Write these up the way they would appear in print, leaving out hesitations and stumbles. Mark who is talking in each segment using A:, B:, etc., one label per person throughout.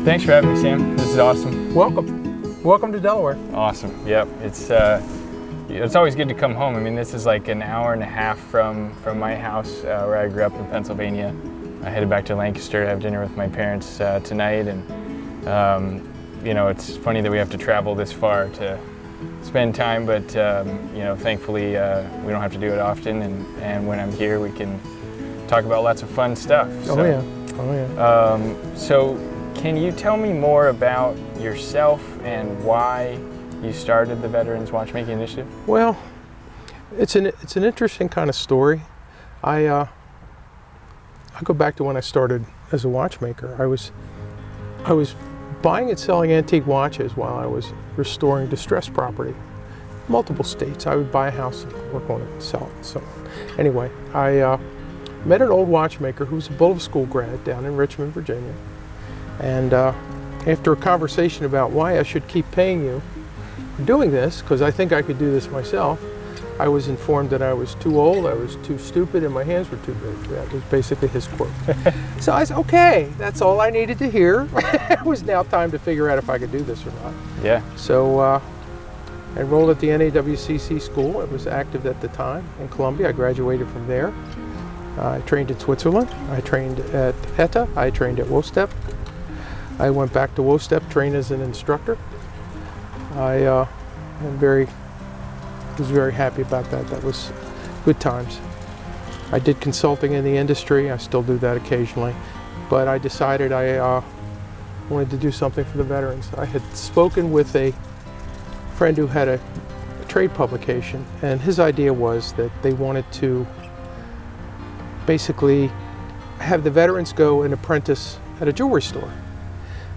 A: Thanks for having me, Sam. This is awesome.
B: Welcome to Delaware.
A: Awesome. Yep. It's always good to come home. I mean, this is like an hour and a half from my house where I grew up in Pennsylvania. I headed back to Lancaster to have dinner with my parents tonight, and you know, it's funny that we have to travel this far to spend time, but you know, thankfully we don't have to do it often, and when I'm here we can talk about lots of fun stuff.
B: So, oh yeah.
A: So can you tell me more about yourself and why you started the Veterans Watchmaking Initiative?
B: Well, it's an interesting kind of story. I go back to when I started as a watchmaker. I was buying and selling antique watches while I was restoring distressed property. Multiple states. I would buy a house and work on it and sell it. So anyway, I met an old watchmaker who was a Bullitt School grad down in Richmond, Virginia. And after a conversation about why I should keep paying you for doing this, because I think I could do this myself, I was informed that I was too old, I was too stupid, and my hands were too big. That was basically his quote. So I said, okay, that's all I needed to hear. It was now time to figure out if I could do this or not.
A: Yeah.
B: So I enrolled at the NAWCC school. It was active at the time in Columbia. I graduated from there. I trained in Switzerland. I trained at ETA. I trained at WOSTEP. I went back to WOSTEP, trained as an instructor. I was very happy about that. That was good times. I did consulting in the industry. I still do that occasionally. But I decided I wanted to do something for the veterans. I had spoken with a friend who had a trade publication, and his idea was that they wanted to basically have the veterans go and apprentice at a jewelry store.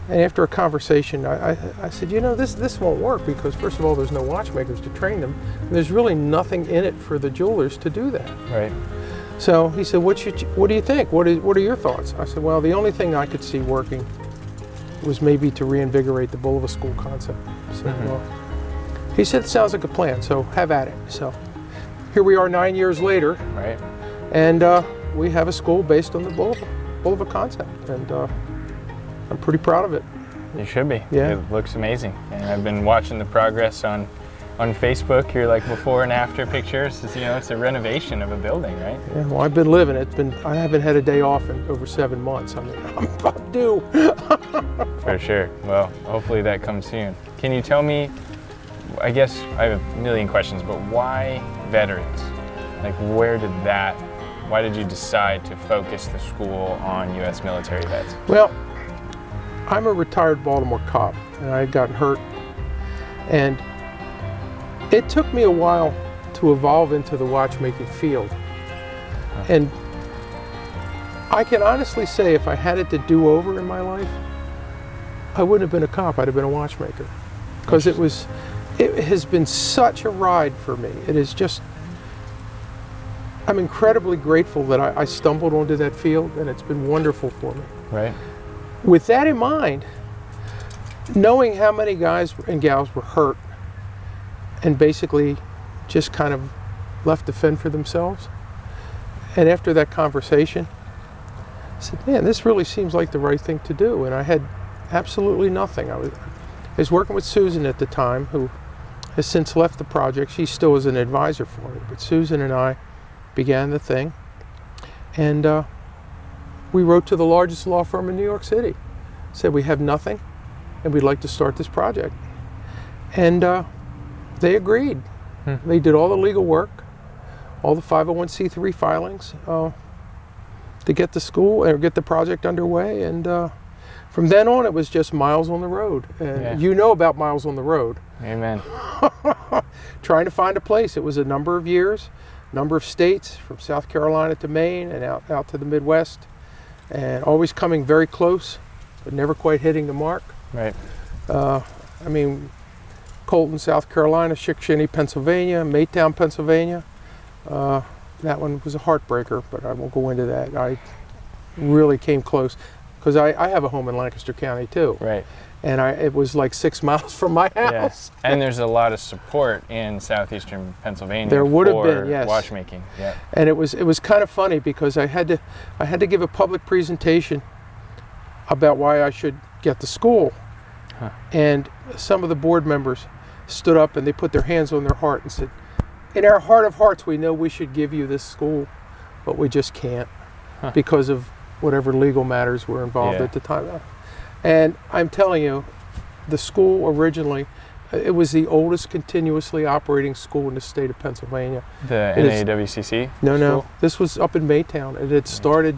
B: And after a conversation, I said, you know, this won't work because first of all, there's no watchmakers to train them. And there's really nothing in it for the jewelers to do that.
A: Right.
B: So he said, what do you think? What are your thoughts? I said, well, the only thing I could see working was maybe to reinvigorate the Bullitt School concept. So he said, sounds like a plan, so have at it. So here we are 9 years later.
A: Right.
B: And we have a school based on the Bullitt concept. And I'm pretty proud of it.
A: You should be.
B: Yeah.
A: It looks amazing. And I've been watching the progress on Facebook. You're like before and after pictures. You know, it's a renovation of a building, right?
B: Yeah, well, I've been living. I haven't had a day off in over 7 months. I mean, I'm due.
A: For sure. Well, hopefully that comes soon. Can you tell me, I guess I have a million questions, but why veterans? Like, why did you decide to focus the school on U.S. military vets?
B: Well, I'm a retired Baltimore cop, and I had gotten hurt. And it took me a while to evolve into the watchmaking field. And I can honestly say if I had it to do over in my life, I wouldn't have been a cop, I'd have been a watchmaker. Because it has been such a ride for me. It is just, I'm incredibly grateful that I stumbled onto that field, and it's been wonderful for me.
A: Right.
B: With that in mind, knowing how many guys and gals were hurt and basically just kind of left to fend for themselves, and after that conversation, I said, man, this really seems like the right thing to do. And I had absolutely nothing. I was working with Susan at the time, who has since left the project. She still is an advisor for me, but Susan and I began the thing, and we wrote to the largest law firm in New York City, said we have nothing and we'd like to start this project. And they agreed. They did all the legal work, all the 501c3 filings to get the school or get the project underway. And from then on, it was just miles on the road. And you know about miles on the road.
A: Amen.
B: Trying to find a place. It was a number of years, number of states, from South Carolina to Maine and out to the Midwest. And always coming very close, but never quite hitting the mark.
A: Right.
B: I mean, Colton, South Carolina, Chickasha, Pennsylvania, Maytown, Pennsylvania. That one was a heartbreaker, but I won't go into that. I really came close, because I have a home in Lancaster County too.
A: Right.
B: And it was like 6 miles from my house.
A: Yeah. And there's a lot of support in southeastern Pennsylvania.
B: There would have been, yes.
A: Watchmaking. Yeah.
B: And it was kind of funny because I had to give a public presentation about why I should get the school.
A: Huh.
B: And some of the board members stood up and they put their hands on their heart and said, in our heart of hearts, we know we should give you this school, but we just can't because of whatever legal matters were involved at the time. And I'm telling you, the school originally, it was the oldest continuously operating school in the state of Pennsylvania.
A: The NAWCC?
B: No. This was up in Maytown. It had started,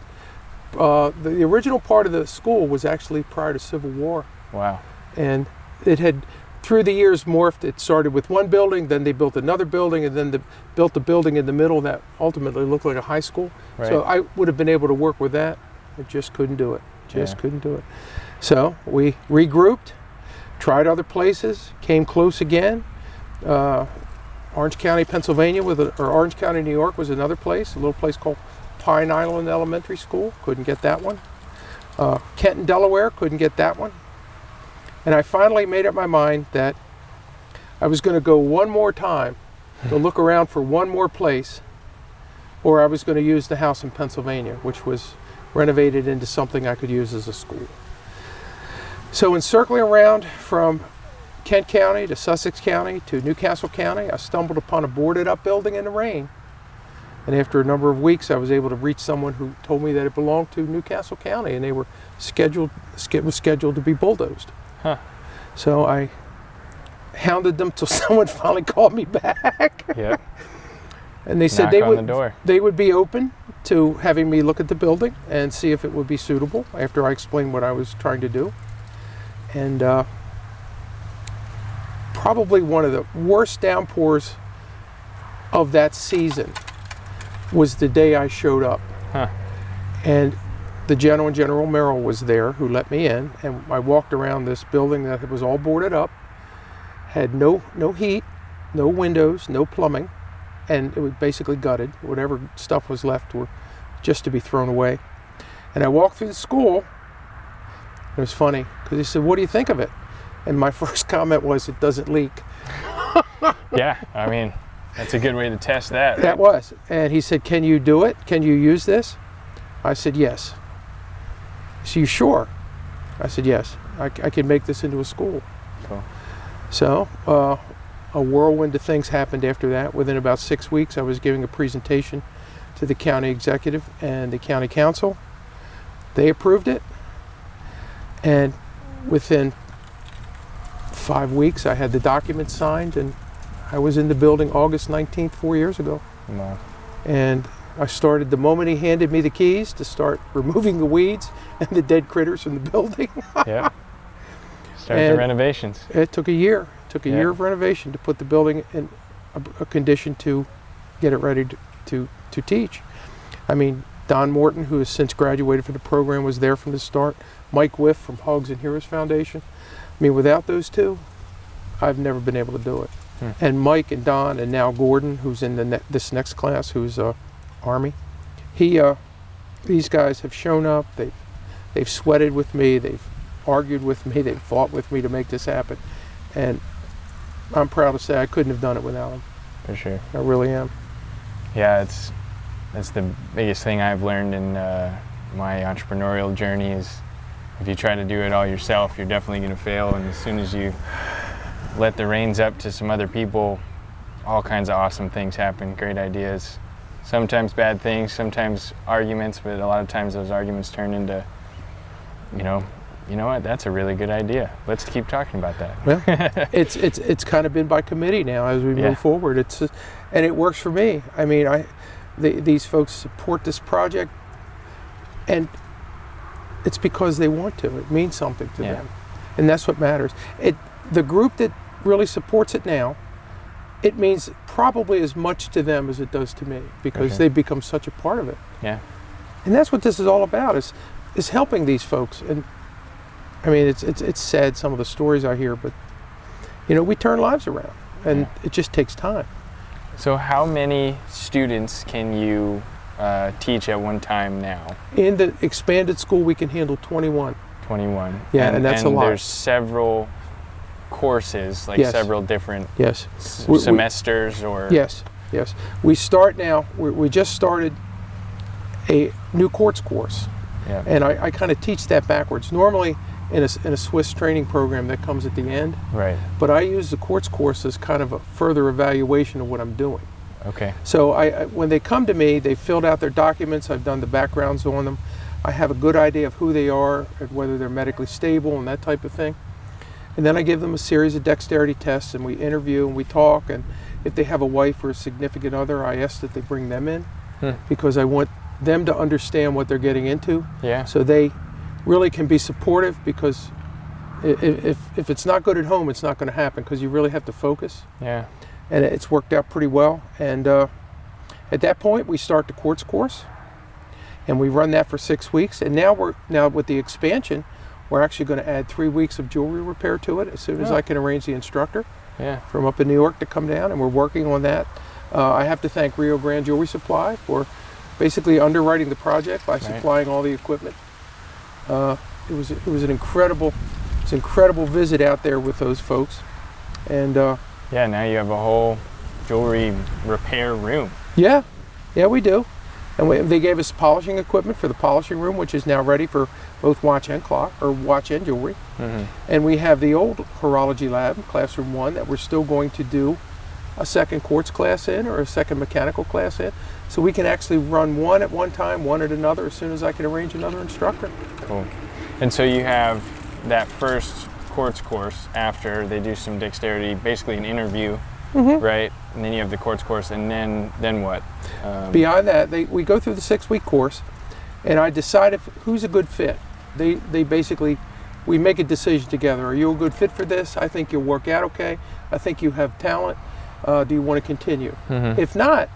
B: the original part of the school was actually prior to Civil War.
A: Wow.
B: And it had, through the years, morphed. It started with one building, then they built another building, and then built a building in the middle that ultimately looked like a high school.
A: Right.
B: So I would have been able to work with that. I just couldn't do it. Couldn't do it. So we regrouped, tried other places, came close again. Orange County, Pennsylvania, or Orange County, New York was another place, a little place called Pine Island Elementary School. Couldn't get that one. Kenton, Delaware, couldn't get that one. And I finally made up my mind that I was going to go one more time to look around for one more place, or I was going to use the house in Pennsylvania, which was renovated into something I could use as a school. So in circling around from Kent County to Sussex County to Newcastle County, I stumbled upon a boarded up building in the rain. And after a number of weeks, I was able to reach someone who told me that it belonged to Newcastle County and they were scheduled to be bulldozed.
A: Huh.
B: So I hounded them till someone finally called me back.
A: Yep.
B: And they said they would be open to having me look at the building and see if it would be suitable after I explained what I was trying to do. And probably one of the worst downpours of that season was the day I showed up.
A: Huh.
B: And the General Merrill was there, who let me in, and I walked around this building that was all boarded up, had no heat, no windows, no plumbing, and it was basically gutted. Whatever stuff was left were just to be thrown away. And I walked through the school. It was funny because he said, "What do you think of it?" And my first comment was, "It doesn't leak."
A: Yeah, I mean, that's a good way to test that. Right?
B: That was. And he said, "Can you do it? Can you use this?" I said, "Yes." So you sure? I said, "Yes, I can make this into a school."
A: Cool.
B: So a whirlwind of things happened after that. Within about 6 weeks, I was giving a presentation to the county executive and the county council. They approved it. And within 5 weeks, I had the documents signed, and I was in the building August 19th, 4 years ago.
A: Wow.
B: And I started the moment he handed me the keys to start removing the weeds and the dead critters from the building.
A: Yeah. Start the renovations.
B: It took a year. It took a year of renovation to put the building in a condition to get it ready to teach. I mean, Don Morton, who has since graduated from the program, was there from the start. Mike Whiff from Hugs and Heroes Foundation. I mean, without those two, I've never been able to do it. And Mike and Don, and now Gordon, who's in this next class, who's Army. These guys have shown up. They've sweated with me. They've argued with me. They've fought with me to make this happen. And I'm proud to say I couldn't have done it without them.
A: For sure.
B: I really am.
A: Yeah, that's the biggest thing I've learned in my entrepreneurial journey is if you try to do it all yourself, you're definitely going to fail. And as soon as you let the reins up to some other people, all kinds of awesome things happen, great ideas. Sometimes bad things, sometimes arguments, but a lot of times those arguments turn into, you know what, that's a really good idea. Let's keep talking about that.
B: Well, it's kind of been by committee now as we move forward. And it works for me. I mean, these folks support this project, and it's because they want to. It means something to them, and that's what matters. The group that really supports it now, it means probably as much to them as it does to me because they've become such a part of it. Yeah, and that's what this is all about: is helping these folks. And I mean, it's sad, some of the stories I hear, but we turn lives around, and it just takes time.
A: So how many students can you teach at one time now? In
B: the expanded school, we can handle 21.
A: 21.
B: Yeah, and that's a lot.
A: There's several courses, like several different semesters or...
B: Yes. We start now, we just started a new courts course. Yeah. And I kind of teach that backwards. Normally, in a Swiss training program that comes at the end.
A: Right.
B: But I use the quartz course as kind of a further evaluation of what I'm doing.
A: Okay.
B: So when they come to me, they filled out their documents. I've done the backgrounds on them. I have a good idea of who they are and whether they're medically stable and that type of thing. And then I give them a series of dexterity tests, and we interview and we talk. And if they have a wife or a significant other, I ask that they bring them in because I want them to understand what they're getting into.
A: Yeah.
B: So they really can be supportive, because if it's not good at home, it's not going to happen, because you really have to focus.
A: Yeah.
B: And it's worked out pretty well. And at that point, we start the quartz course, and we run that for 6 weeks. And now with the expansion, we're actually going to add 3 weeks of jewelry repair to it as soon as I can arrange the instructor from up in New York to come down, and we're working on that. I have to thank Rio Grande Jewelry Supply for basically underwriting the project by supplying all the equipment. It was an incredible visit out there with those folks, and
A: yeah, now you have a whole jewelry repair room.
B: Yeah, we do. And they gave us polishing equipment for the polishing room, which is now ready for both watch and clock, or watch and jewelry. And we have the old horology lab, classroom 1, that we're still going to do a second quartz class in, or a second mechanical class in. So we can actually run one at one time, one at another, as soon as I can arrange another instructor.
A: Cool. And so you have that first quartz course after they do some dexterity, basically an interview, right? And then you have the quartz course, and then what?
B: Beyond that, we go through the 6-week course, and I decide who's a good fit. They basically, we make a decision together. Are you a good fit for this? I think you'll work out okay. I think you have talent. Do you want to continue? If not,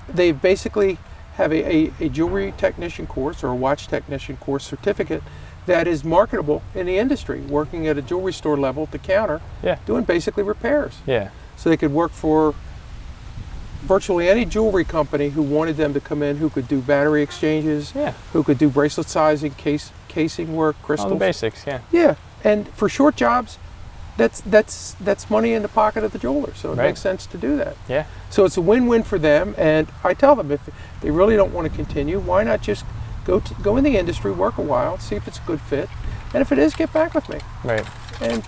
B: they basically have a jewelry technician course or a watch technician course certificate that is marketable in the industry, working at a jewelry store level at the counter, doing basically repairs. So they could work for virtually any jewelry company who wanted them to come in, who could do battery exchanges, who could do bracelet sizing, casing work, crystals.
A: All the basics,
B: Yeah, and for short jobs, that's money in the pocket of the jeweler, so it makes sense to do that.
A: Yeah.
B: So it's a win-win for them, and I tell them, if they really don't want to continue, why not just go in the industry, work a while, see if it's a good fit, and if it is, get back with me.
A: Right.
B: And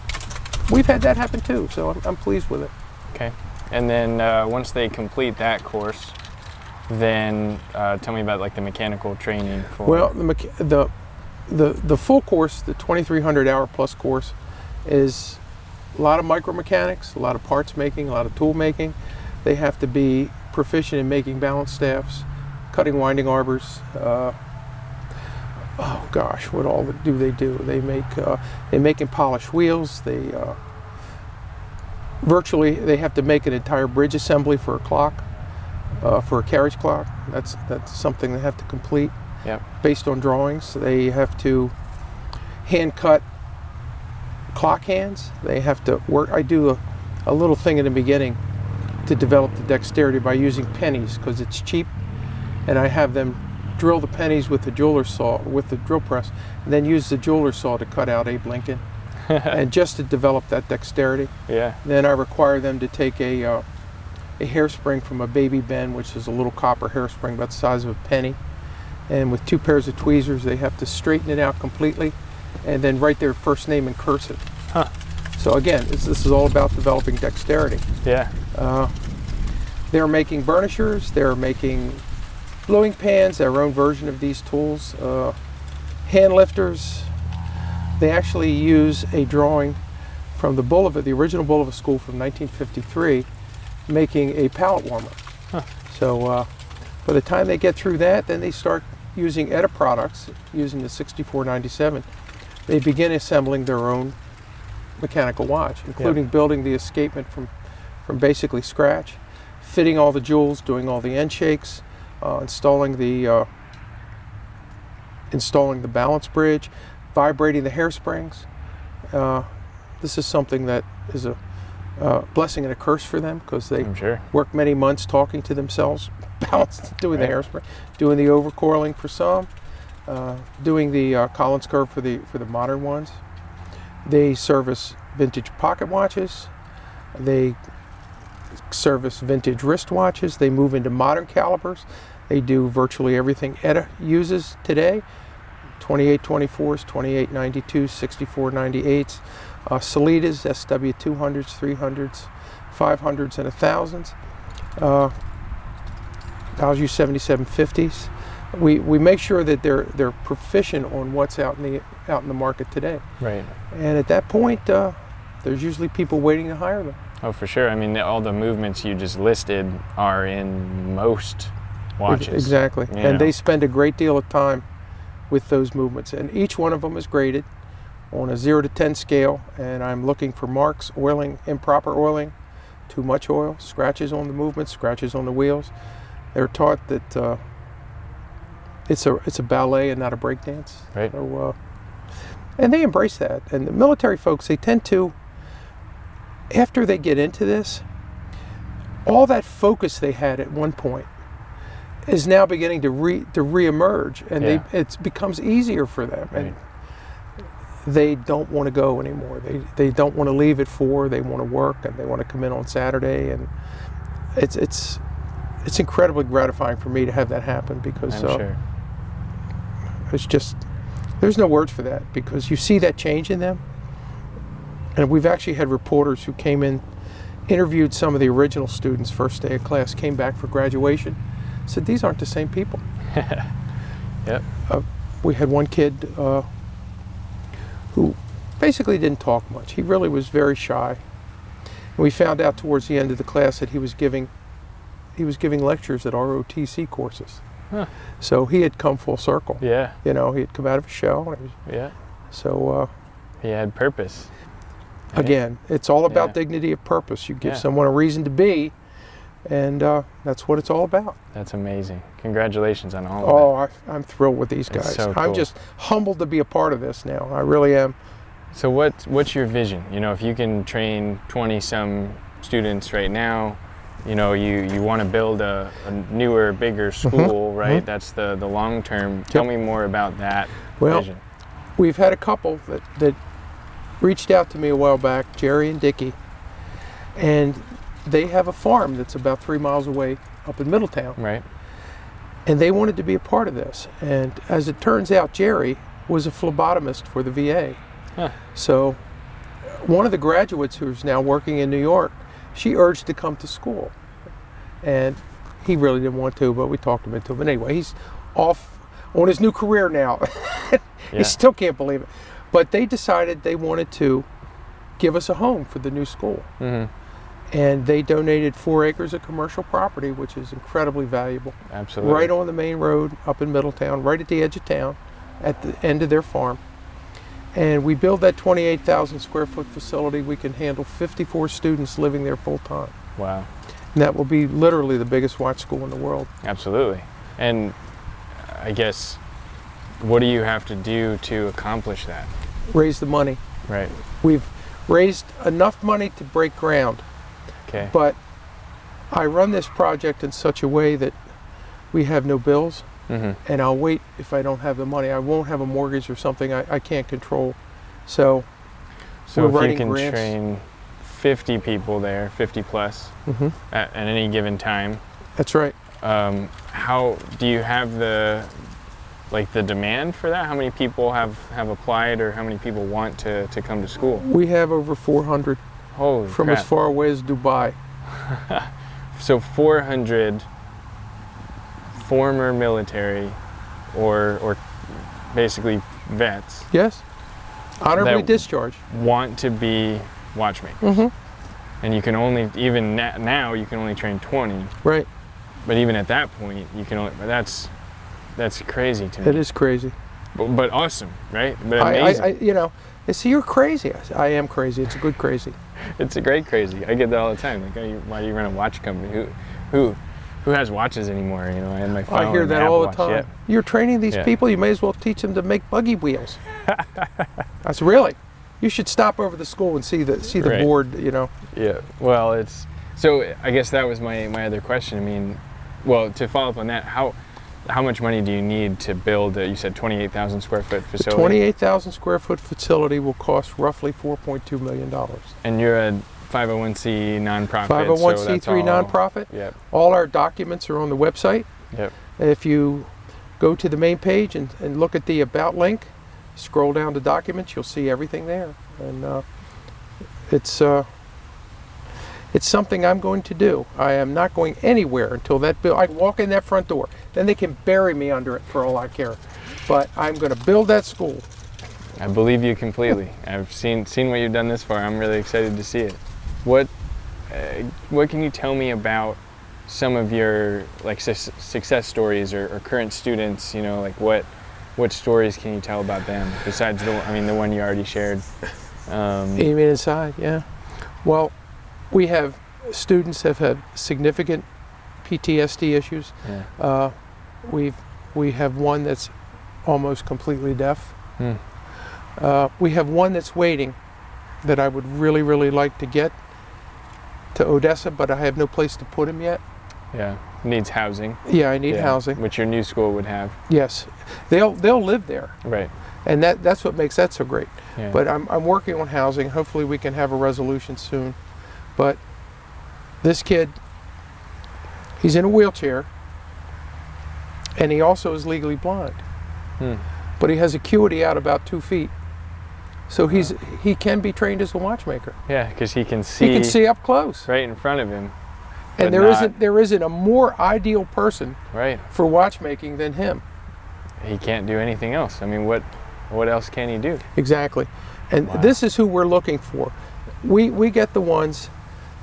B: we've had that happen too, so I'm pleased with it.
A: Okay. And then once they complete that course, then tell me about like the mechanical training for.
B: Well, the full course, the 2,300 hour plus course, is a lot of micromechanics, a lot of parts making, a lot of tool making. They have to be proficient in making balance staffs, cutting winding arbors. Oh gosh, what all do they do? They make and polish wheels. They virtually have to make an entire bridge assembly for a clock, for a carriage clock. That's something they have to complete. Based on drawings. They have to hand cut clock hands. They have to work. I do a little thing in the beginning to develop the dexterity by using pennies, because it's cheap, and I have them drill the pennies with the jeweler's saw, with the drill press, and then use the jeweler's saw to cut out Abe Lincoln, and just to develop that dexterity. Then I require them to take a hairspring from a baby Ben, which is a little copper hairspring about the size of a penny, and with 2 pairs of tweezers they have to straighten it out completely, and then write their first name in cursive. So again, this is all about developing dexterity. They're making burnishers, they're making bluing pans, their own version of these tools, hand lifters. They actually use a drawing from the Bulliva, the original Bulliva school from 1953, making a pallet warmer. So by the time they get through that, then they start using ETA products, using the 6497. They begin assembling their own mechanical watch, including building the escapement from basically scratch, fitting all the jewels, doing all the end shakes, installing the balance bridge, vibrating the hairsprings. This is something that is a blessing and a curse for them, because they work many months talking to themselves, doing the hairspring, doing the overcoiling for some, doing the Collins curve for the modern ones. They service vintage pocket watches. They service vintage wristwatches. They move into modern calibers. They do virtually everything ETA uses today 2824s, 2892s, 6498s, Salitas, SW200s, 300s, 500s, and 1000s. Value 7750s. We make sure that they're proficient on what's out in the market today.
A: Right.
B: And at that point, there's usually people waiting to hire them.
A: Oh, for sure. I mean, all the movements you just listed are in most watches.
B: Exactly.
A: You
B: And
A: know.
B: they spend a great deal of time with those movements. And each one of them is graded on a 0 to 10 scale. And I'm looking for marks, oiling, improper oiling, too much oil, scratches on the movements, scratches on the wheels. They're taught that it's a ballet and not a breakdance.
A: Right.
B: So, and they embrace that. And the military folks, they tend to, after they get into this, all that focus they had at one point is now beginning to reemerge, and
A: Yeah.
B: it becomes easier for them.
A: Right.
B: And they don't want to go anymore. They don't want to leave at 4. They want to work, and they want to come in on Saturday. And it's incredibly gratifying for me to have that happen, because
A: I'm sure.
B: it's just, there's no words for that, because you see that change in them. And we've actually had reporters who came in, interviewed some of the original students first day of class, came back for graduation, said these aren't the same people.
A: Yep.
B: We had one kid who basically didn't talk much. He really was very shy. And we found out towards the end of the class that he was giving lectures at ROTC courses.
A: Huh.
B: So he had come full circle.
A: Yeah.
B: You know, he had come out of a show. And
A: Yeah.
B: so
A: He had purpose. Right?
B: again, it's all about
A: Yeah.
B: dignity of purpose. You give
A: Yeah.
B: someone a reason to be, and that's what it's all about.
A: That's amazing. Congratulations on all of
B: Oh, I'm thrilled with these
A: That's
B: guys.
A: so
B: I'm
A: cool.
B: just humbled to be a part of this now. I really am.
A: that. So what's your vision? You know, if you can train 20-some students right now, you know, you want to build a newer, bigger school, right?
B: mhm.
A: That's the long term. Tell me more about that
B: Well,
A: vision.
B: we've had a couple that reached out to me a while back, Jerry and Dickie, and they have a farm that's about 3 miles away up in Middletown,
A: Right.
B: and they wanted to be a part of this. And as it turns out, Jerry was a phlebotomist for the VA.
A: Huh.
B: So one of the graduates who's now working in New York, she urged to come to school. And he really didn't want to, but we talked him into it. But anyway, he's off on his new career now.
A: Yeah.
B: He still can't believe it. But they decided they wanted to give us a home for the new school.
A: Mm-hmm.
B: And they donated 4 acres of commercial property, which is incredibly valuable.
A: Absolutely.
B: Right on the main road up in Middletown, right at the edge of town, at the end of their farm. And we build that 28,000 square foot facility. We can handle 54 students living there full time.
A: Wow.
B: And that will be literally the biggest watch school in the world.
A: Absolutely. And I guess, what do you have to do to accomplish that?
B: Raise the money.
A: Right.
B: We've raised enough money to break ground,
A: Okay.
B: but I run this project in such a way that we have no bills,
A: Mm-hmm.
B: and I'll wait if I don't have the money. I won't have a mortgage or something I can't control. So
A: So
B: we're
A: if you
B: writing
A: can
B: grants.
A: train 50 people there, 50 plus,
B: Mhm.
A: at any given time,
B: That's right.
A: how do you have the demand for that? How many people have applied, or how many people want to come to school?
B: We have over 400
A: Holy
B: from
A: crap.
B: as far away as Dubai.
A: So 400 former military or basically vets
B: Yes. Honorably
A: That-
B: discharged.
A: want to be watchmakers.
B: Mm-hmm.
A: And you can only, even now, you can only train 20.
B: Right.
A: But even at that point, you can only, that's crazy to me.
B: It is crazy.
A: But awesome, right? But
B: I
A: amazing.
B: you know, they say you're crazy. I say, I am crazy. It's a good crazy.
A: It's a great crazy. I get that all the time. Like, why do you run a watch company? Who has watches anymore? You know, I have my phone.
B: I hear
A: and
B: that
A: Apple
B: all the
A: Watch.
B: time.
A: Yeah.
B: You're training these
A: Yeah.
B: people. You may as well teach them to make buggy wheels. I said, really? You should stop over the school and see the
A: Right.
B: board. You know.
A: Yeah. Well, it's so. I guess that was my other question. I mean, well, to follow up on that, how much money do you need to build? You said 28,000 square foot
B: The
A: facility.
B: 28,000 square foot facility will cost roughly $4.2 million.
A: And you're a 501c nonprofit.
B: 501c3
A: so that's all,
B: nonprofit.
A: Yep.
B: All our documents are on the website.
A: Yep.
B: If you go to the main page and look at the About link, scroll down to Documents, you'll see everything there. And it's something I'm going to do. I am not going anywhere until that I walk in that front door. Then they can bury me under it for all I care. But I'm going to build that school.
A: I believe you completely. I've seen what you've done this far. I'm really excited to see it. What can you tell me about some of your like success stories or current students? You know, like what stories can you tell about them besides the one you already shared?
B: You mean inside? Yeah. Well, we have students that have had significant PTSD issues.
A: Yeah.
B: We have one that's almost completely deaf.
A: Hmm.
B: We have one that's waiting that I would really like to get to Odessa, but I have no place to put him yet.
A: Yeah, needs housing.
B: Yeah, I need housing.
A: Which your new school would have.
B: Yes, they'll live there.
A: Right.
B: And that's what makes that so great.
A: Yeah.
B: But I'm working on housing. Hopefully we can have a resolution soon. But this kid, he's in a wheelchair, and he also is legally blind.
A: Hmm.
B: But he has acuity out about 2 feet. So he can be trained as a watchmaker.
A: Yeah, because he can see.
B: He can see up close.
A: Right in front of him.
B: And there isn't a more ideal person
A: right
B: for watchmaking than him.
A: He can't do anything else. I mean, what else can he do?
B: Exactly. And this is who we're looking for. We get the ones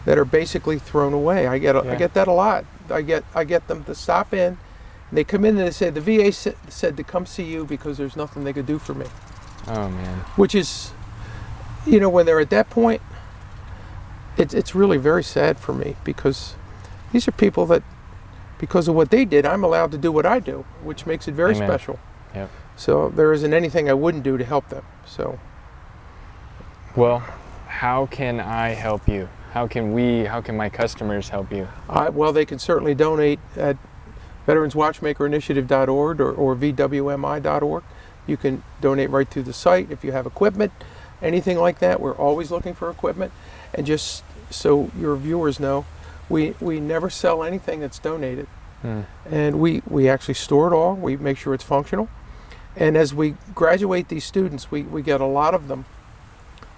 B: that are basically thrown away. I get that a lot. I get them to stop in. And they come in and they say, the VA said to come see you because there's nothing they could do for me.
A: Oh, man.
B: Which is, when they're at that point, it's really very sad for me, because these are people that, because of what they did, I'm allowed to do what I do, which makes it very special.
A: Yep.
B: So there isn't anything I wouldn't do to help them. So.
A: Well, how can I help you? How can my customers help you?
B: Well, they can certainly donate at veteranswatchmakerinitiative.org or vwmi.org. You can donate right through the site. If you have equipment, anything like that, we're always looking for equipment. And just so your viewers know, we never sell anything that's donated. And we actually store it all. We make sure it's functional. And as we graduate these students, we get a lot of them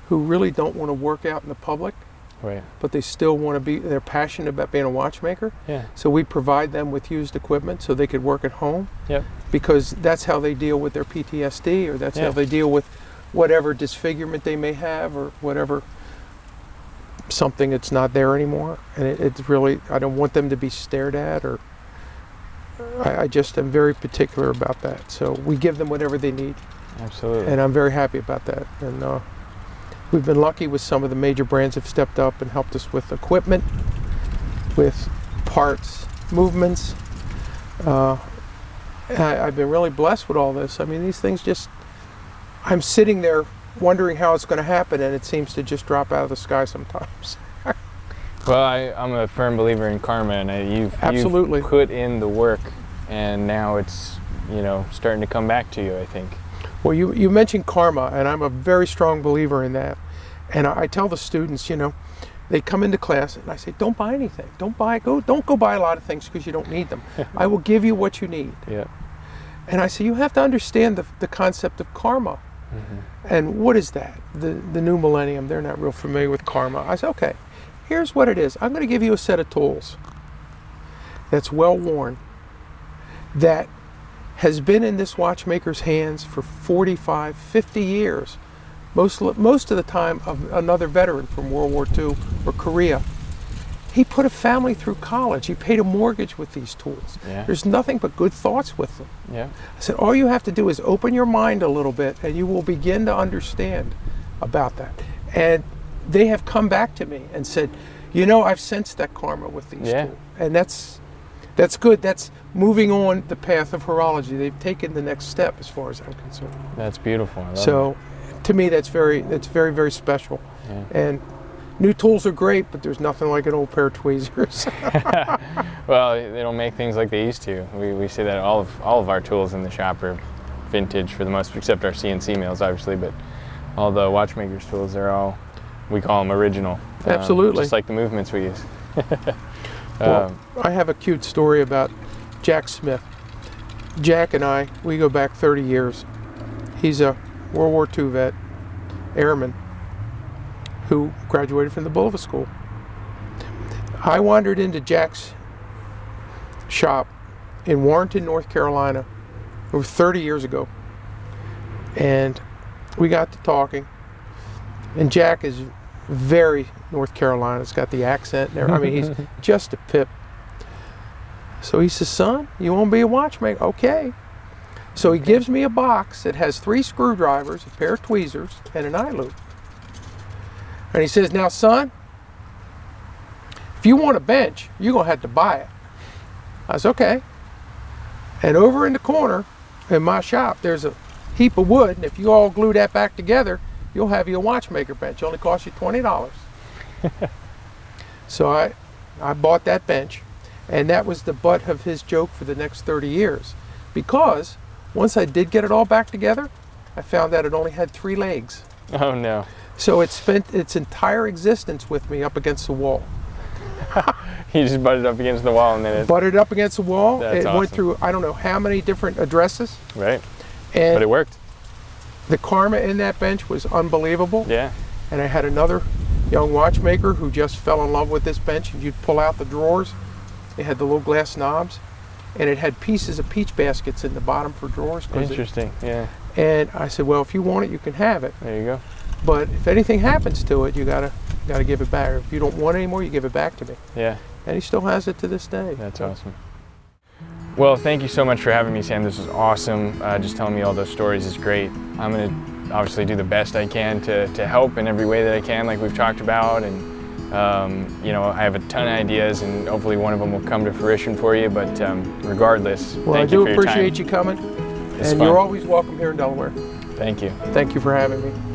B: who really don't want to work out in the public.
A: Right.
B: But they still want to they're passionate about being a watchmaker.
A: Yeah.
B: So we provide them with used equipment so they could work at home.
A: Yep.
B: Because that's how they deal with their PTSD, or that's how they deal with whatever disfigurement they may have, or whatever, something that's not there anymore. And it's really, I don't want them to be stared at, or I just am very particular about that. So we give them whatever they need.
A: Absolutely.
B: And I'm very happy about that. And we've been lucky with some of the major brands have stepped up and helped us with equipment, with parts, movements. I've been really blessed with all this. I mean, these things just, I'm sitting there wondering how it's going to happen, and it seems to just drop out of the sky sometimes.
A: Well, I'm a firm believer in karma, and you've put in the work, and now it's starting to come back to you, I think.
B: Well, you mentioned karma, and I'm a very strong believer in that. And I tell the students, they come into class, and I say, don't buy anything. Don't go buy a lot of things because you don't need them. I will give you what you need.
A: Yeah.
B: And I say, you have to understand the concept of karma. Mm-hmm. And what is that? The new millennium, they're not real familiar with karma. I say, okay, here's what it is. I'm going to give you a set of tools that's well worn, that has been in this watchmaker's hands for 45, 50 years. Most of the time of another veteran from World War II or Korea. He put a family through college. He paid a mortgage with these tools.
A: Yeah.
B: There's nothing but good thoughts with them.
A: Yeah.
B: I said, all you have to do is open your mind a little bit, and you will begin to understand about that. And they have come back to me and said, I've sensed that karma with these tools. And that's good. That's moving on the path of horology. They've taken the next step as far as I'm concerned.
A: That's beautiful. I love it.
B: To me, that's very, very special.
A: Yeah.
B: And new tools are great, but there's nothing like an old pair of tweezers.
A: Well, they don't make things like they used to. We say that all of our tools in the shop are vintage for the most, except our CNC mills, obviously. But all the watchmakers' tools, they're all, we call them original.
B: Absolutely.
A: Just like the movements we use.
B: Well, I have a cute story about Jack Smith. Jack and I, we go back 30 years. He's a World War II vet, airman, who graduated from the Bullitt School. I wandered into Jack's shop in Warrenton, North Carolina, over 30 years ago. And we got to talking. And Jack is very North Carolina. He's got the accent there. I mean, he's just a pip. So he says, son, you want to be a watchmaker? Okay. So he gives me a box that has 3 screwdrivers, a pair of tweezers, and an eye loop. And he says, now son, if you want a bench, you're going to have to buy it. I said, okay. And over in the corner in my shop, there's a heap of wood, and if you all glue that back together, you'll have your watchmaker bench. It only costs you $20. So I bought that bench, and that was the butt of his joke for the next 30 years. Because once I did get it all back together, I found out it only had 3 legs.
A: Oh no.
B: So it spent its entire existence with me up against the wall.
A: He just butted up against the wall and then it...
B: Butted up against the wall.
A: That's
B: it
A: awesome.
B: went through, I don't know how many different addresses.
A: Right.
B: And
A: but it worked.
B: the karma in that bench was unbelievable.
A: Yeah.
B: And I had another young watchmaker who just fell in love with this bench, and you'd pull out the drawers. It had the little glass knobs, and it had pieces of peach baskets in the bottom for drawers.
A: Interesting, yeah.
B: And I said, well, if you want it, you can have it.
A: There you go.
B: But if anything happens to it, you gotta give it back. Or if you don't want it anymore, you give it back to me.
A: Yeah.
B: And he still has it to this day.
A: That's awesome. Well, thank you so much for having me, Sam. This was awesome. Just telling me all those stories is great. I'm going to obviously do the best I can to help in every way that I can, like we've talked about. And, you know, I have a ton of ideas, and hopefully one of them will come to fruition for you. But regardless,
B: well,
A: thank you for your time.
B: I do appreciate you coming.
A: It's
B: and
A: fun.
B: You're always welcome here in Delaware.
A: Thank you.
B: Thank you for having me.